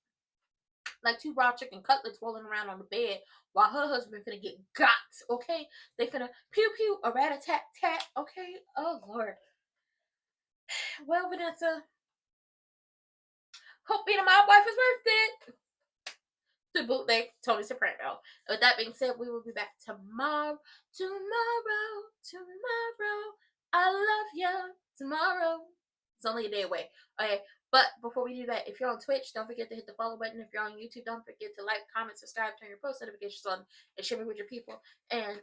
Like two raw chicken cutlets rolling around on the bed while her husband finna get got. Okay, they finna pew pew a rat a tat tat. Okay, oh lord. Well, Vanessa, hope being my wife is worth it. To bootleg Tony Soprano. With that being said, we will be back tomorrow. I love you. Tomorrow. It's only a day away. Okay. But before we do that, if you're on Twitch, don't forget to hit the follow button. If you're on YouTube, don't forget to like, comment, subscribe, turn your post notifications on, and share me with your people. And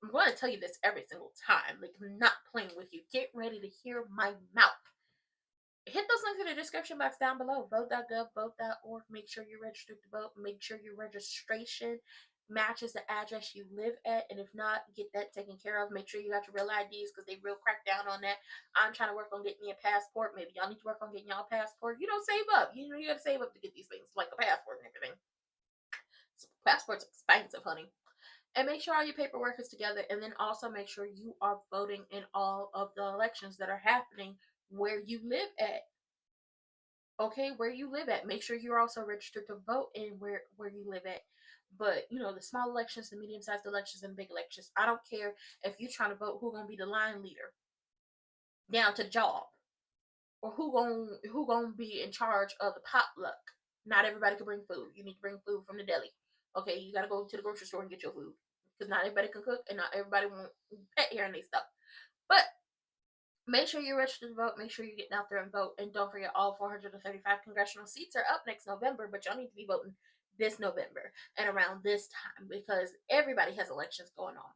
I'm going to tell you this every single time. Like, I'm not playing with you. Get ready to hear my mouth. Hit those links in the description box down below. Vote.gov, vote.org. Make sure you're registered to vote. Make sure your registration matches the address you live at. And if not, get that taken care of. Make sure you got your real IDs because they real crack down on that. I'm trying to work on getting me a passport. Maybe y'all need to work on getting y'all a passport. Save up. You got to save up to get these things like a passport and everything. Passport's expensive, honey. And make sure all your paperwork is together. And then also make sure you are voting in all of the elections that are happening where you live at. Okay, where you live at. Make sure you're also registered to vote in where you live at. But the small elections, the medium-sized elections, and big elections, I don't care if you're trying to vote who's gonna be the line leader down to job, or who gonna be in charge of the potluck. Not everybody can bring food. You need to bring food from the deli. Okay, you gotta go to the grocery store and get your food because not everybody can cook and not everybody want pet hair and they stuff. But make sure you're registered to vote. Make sure you're getting out there and vote. And don't forget, all 435 congressional seats are up next November, but y'all need to be voting this November and around this time because everybody has elections going on.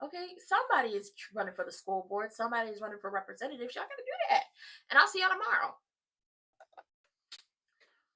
Okay, somebody is running for the school board. Somebody is running for representatives. Y'all gotta do that. And I'll see y'all tomorrow.